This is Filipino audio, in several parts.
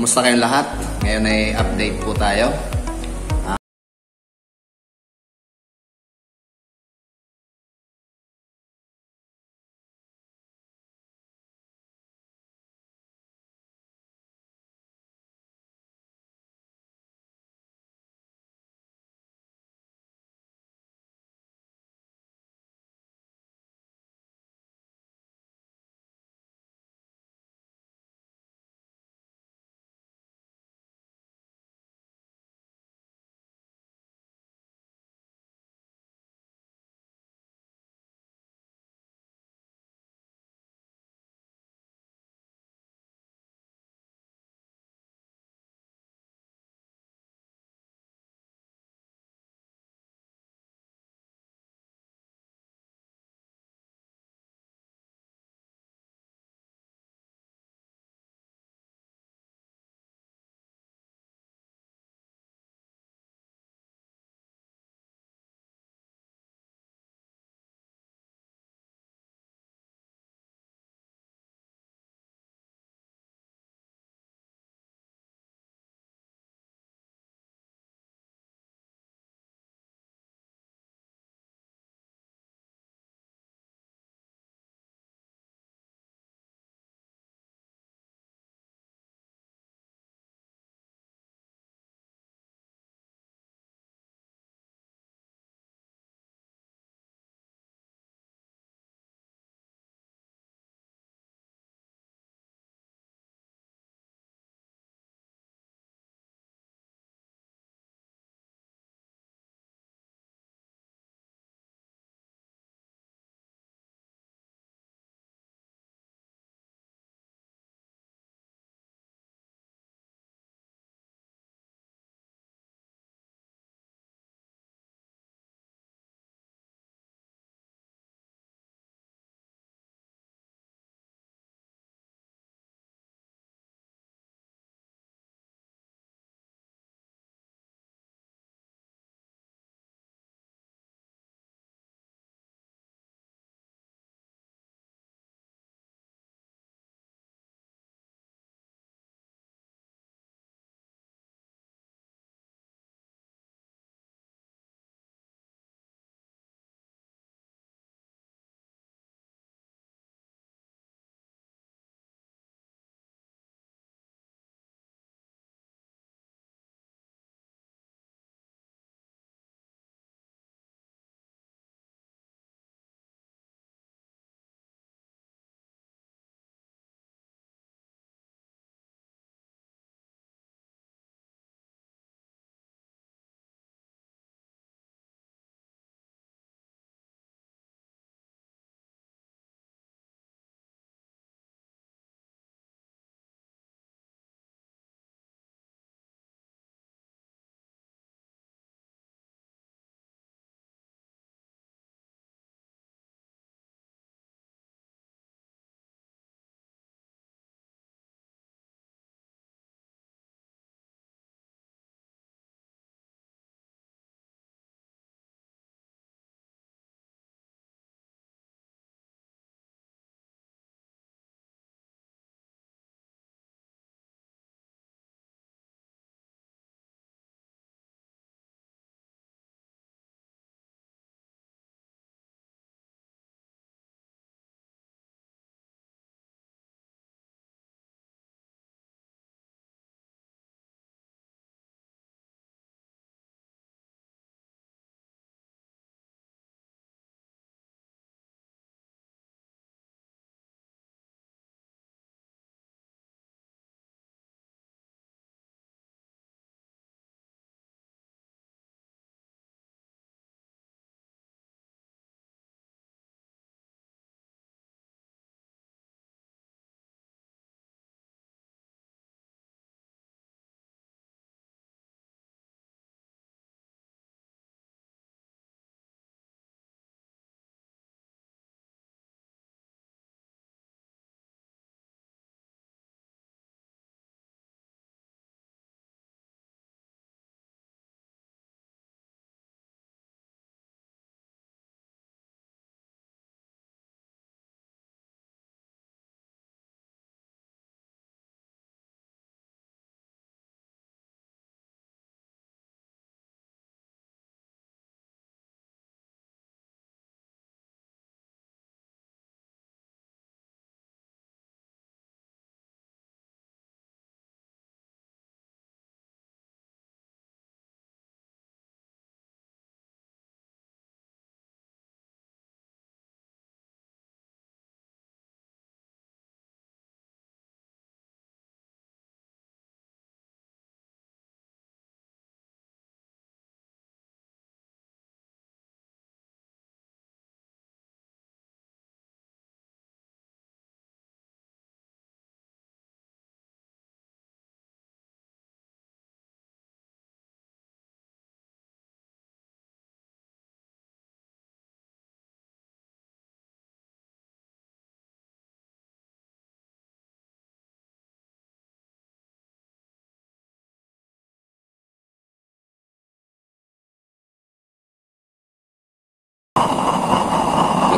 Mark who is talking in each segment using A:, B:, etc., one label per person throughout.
A: Kumusta kayong lahat? Ngayon ay update po tayo.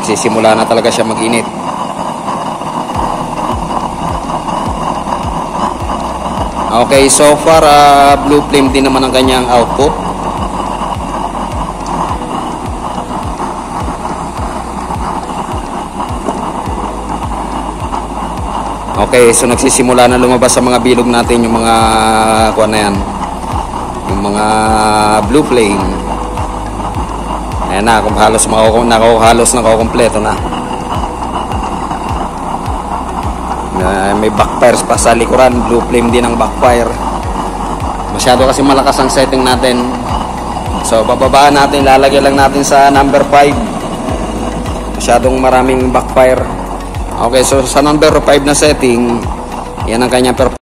B: nagsisimula na talaga siya mag-init. Okay, so far blue flame din naman ang kanyang output. Okay, so nagsisimula na lumabas sa mga bilog natin yung mga kuha na yan, yung mga blue flame. Ayan na, kung halos nakakompleto na. May backfire pa sa likuran, blue flame din ang backfire. Masyado kasi malakas ang setting natin. So bababaan natin, lalagyan lang natin sa number 5. Masyadong maraming backfire. Okay, so sa number 5 na setting, yan ang kanyang performance.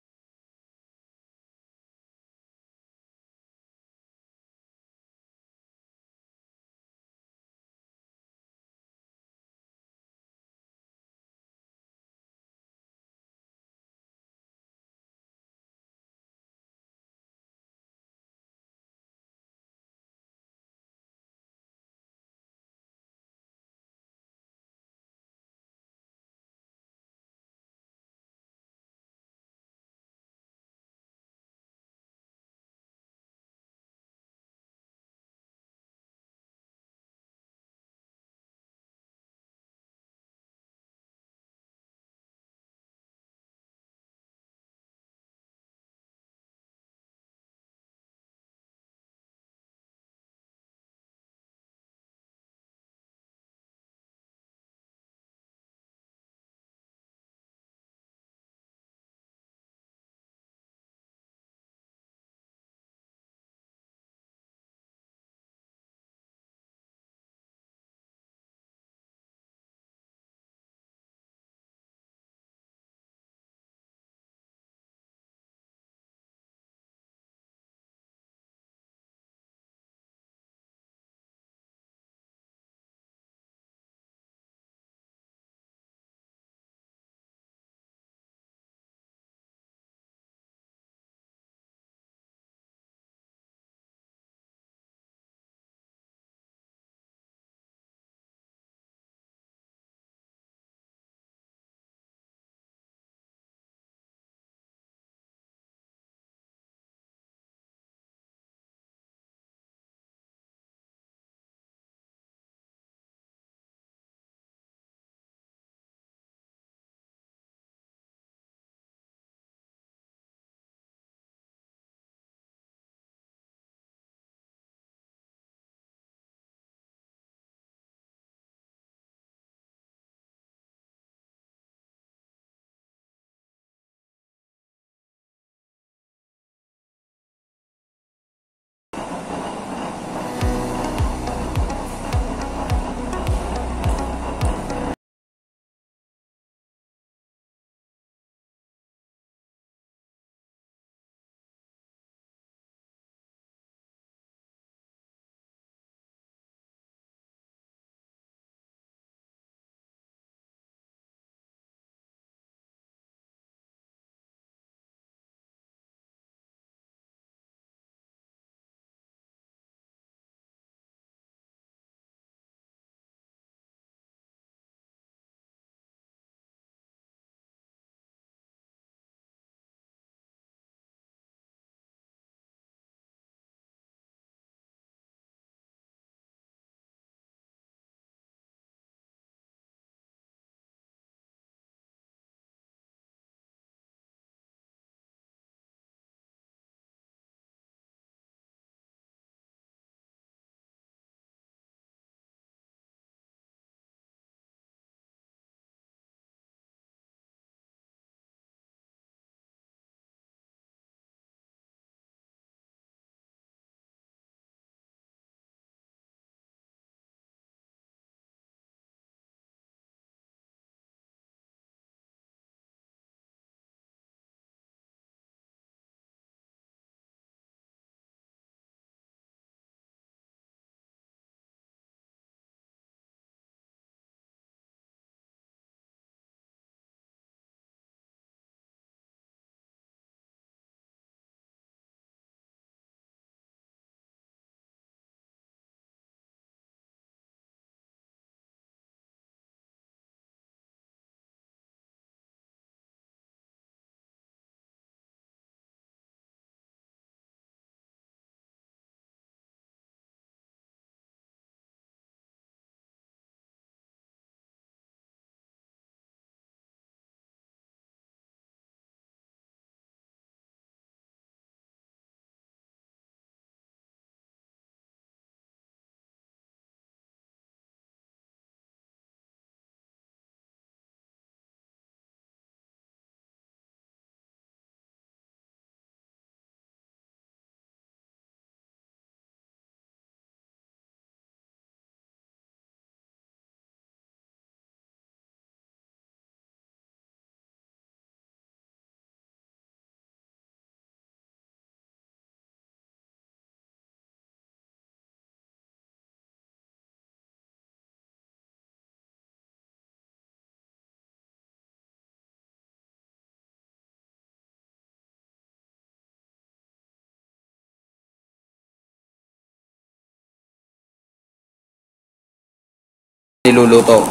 B: niluluto.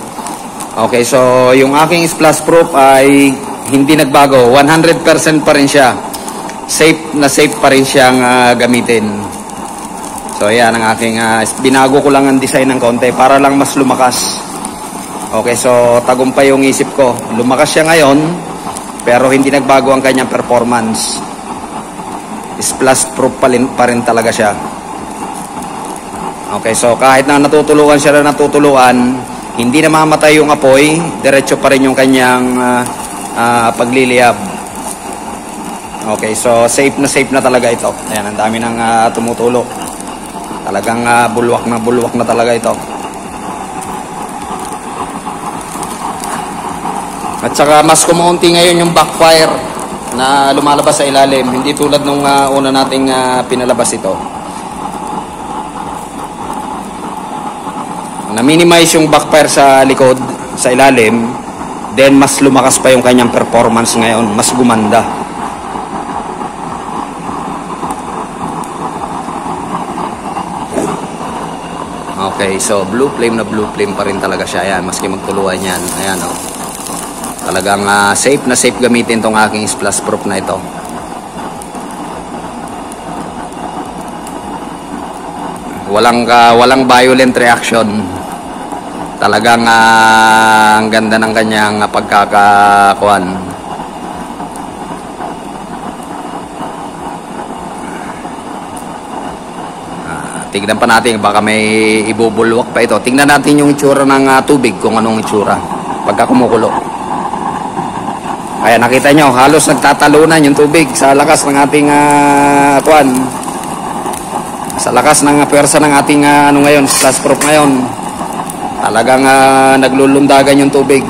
B: Okay, so yung aking splash proof ay hindi nagbago. 100% pa rin siya. Safe na safe pa rin siyang gamitin. So ayan ang aking binago ko lang ang design ng konti para lang mas lumakas. Okay, so tagumpay yung isip ko. Lumakas siya ngayon pero hindi nagbago ang kanyang performance. Splash proof pa rin talaga siya. Okay, so kahit na natutuluan siya na natutuluan, hindi na mamatay yung apoy, diretso pa rin yung kanyang pagliliyab. Okay, so safe na talaga ito. Ayan, ang dami nang tumutulok. Talagang bulwak na talaga ito. At saka mas kumuunti ngayon yung backfire na lumalabas sa ilalim. Hindi tulad nung una nating pinalabas ito. Na-minimize yung backfire sa likod, sa ilalim, then mas lumakas pa yung kanyang performance ngayon, mas gumanda. Okay, so blue flame pa rin talaga siya. Ayan, maski magtuluan yan. Ayan, oh. Talagang safe na safe gamitin tong aking splash proof na ito. Walang violent reaction. Talagang ang ganda ng kanyang pagkakakuan. Tignan pa natin, baka may ibubulwak pa ito. Tingnan natin yung itsura ng tubig, kung anong itsura pagka kumukulo. Kaya nakita nyo, halos nagtatalunan yung tubig sa lakas ng ating kuan. Sa lakas ng pwersa ng ating ngayon, splash proof ngayon. Talagang naglulundagan yung tubig.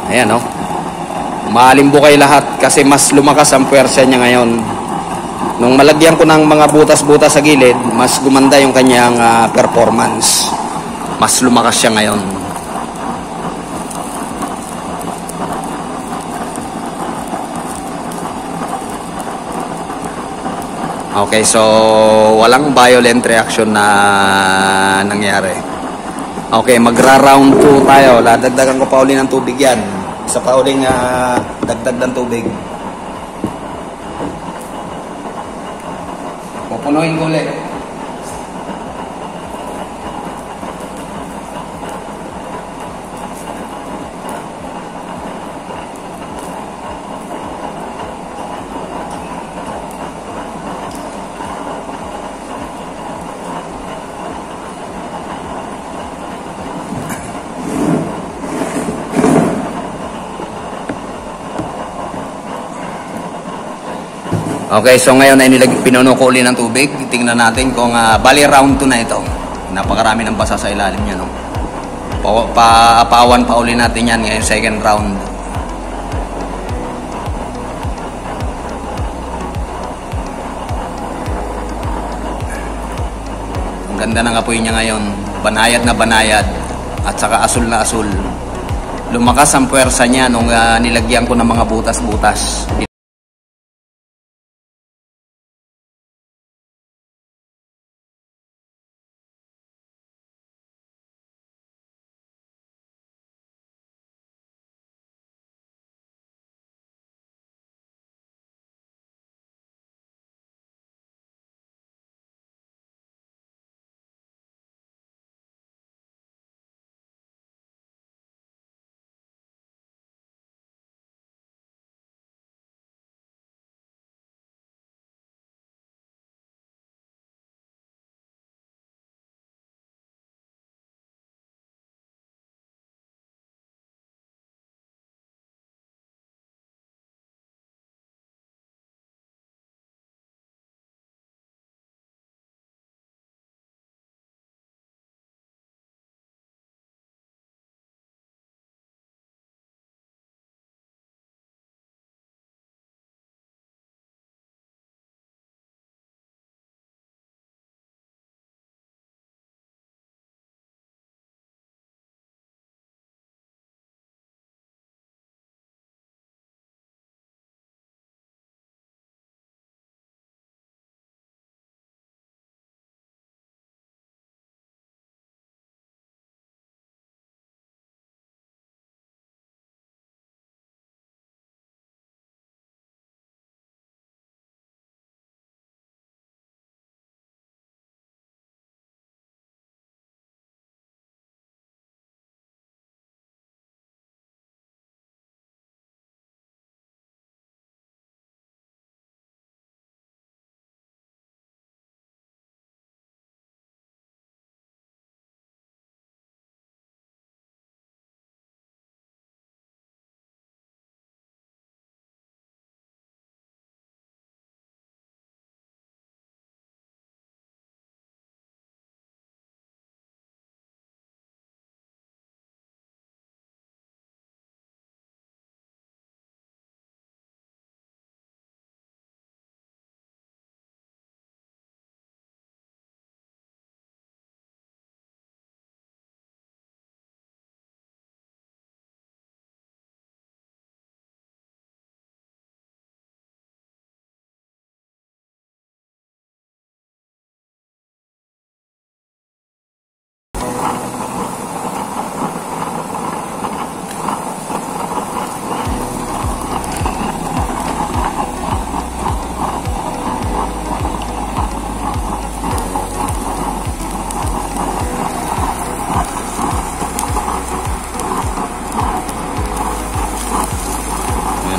B: Ayan, no? Maalimbukay lahat kasi mas lumakas ang puwersa niya ngayon. Nung malagyan ko ng mga butas-butas sa gilid, mas gumanda yung kanyang performance. Mas lumakas siya ngayon. Okay, so walang violent reaction na nangyari. Okay, magra-round 2 tayo. Dadagdagan ko pa uli ng tubig yan. Isa pa uling dagdag ng tubig. Pupunuin ko ulit. Okay, so ngayon ay pinuno ko uli ng tubig. Tingnan natin kung bali round 2 na ito. Napakarami ng basa sa ilalim niya, no? Paawan pa uli natin yan ngayon, second round. Ang ganda ng apoy niya ngayon. Banayad na banayad at saka asul na asul. Lumakas ang puwersa niya nung nilagyan ko ng mga butas-butas.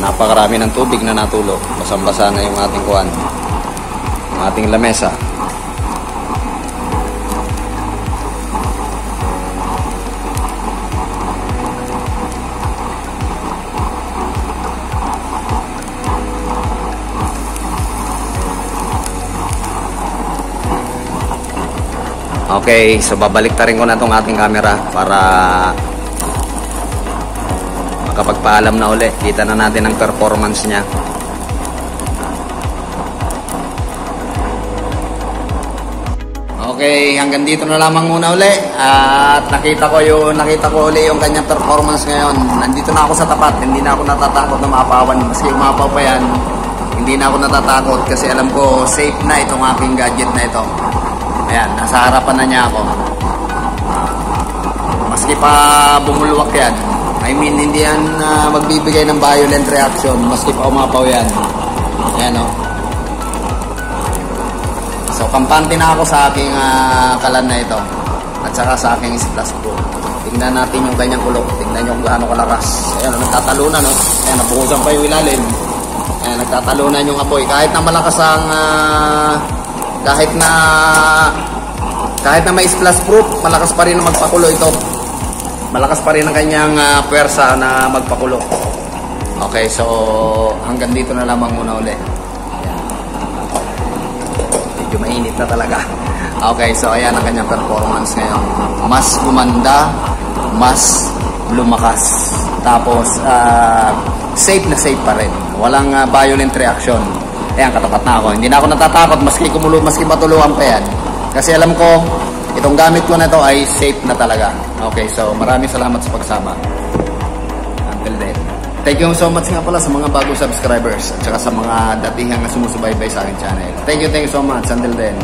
B: napakarami ng tubig na natulo. Basang-basa na yung ating kuwan, yung ating lamesa. Okay, so babalik ta rin ko na itong ating camera para makapagpaalam na uli. Kita na natin ang performance niya.
A: Okay, hanggang dito na lamang muna uli. At nakita ko uli yung kanyang performance ngayon. Nandito na ako sa tapat, hindi na ako natatakot na maapawan. Maski umapaw pa yan, hindi na ako natatakot kasi alam ko safe na itong aking gadget na ito. Ayan, nasa harapan na niya ako. Maski pa bumulwak yan, I mean, hindi yan magbibigay ng violent reaction. Maski pa umapaw yan. Ayan o. So, kampante na ako sa aking kalan na ito. At saka sa aking splash pro. Tingnan natin yung kanyang kulok. Tingnan nyo kung gaano kalakas. Ayan, nagtatalunan o. Ayan, nabuhusan pa yung ilalim. Ayan, nagtatalunan yung apoy. Kahit na malakas ang... kahit na may splash proof, malakas pa rin ang magpakulo ito. Malakas pa rin ang kanyang puwersa na magpakulo. Okay, so hanggang dito na lamang muna uli. Medyo mainit na talaga. Okay, so ayan ang kanyang performance ngayon. Mas gumanda, mas lumakas. Tapos safe na safe pa rin. Walang violent reaction. Ayan, katapat na ako. Hindi na ako natatakot maski matuluan pa yan. Kasi alam ko, itong gamit ko na ito ay safe na talaga. Okay, so maraming salamat sa pagsama. Until then. Thank you so much nga pala sa mga bagong subscribers at saka sa mga datingang sumusubaybay sa aking channel. Thank you so much. Until then.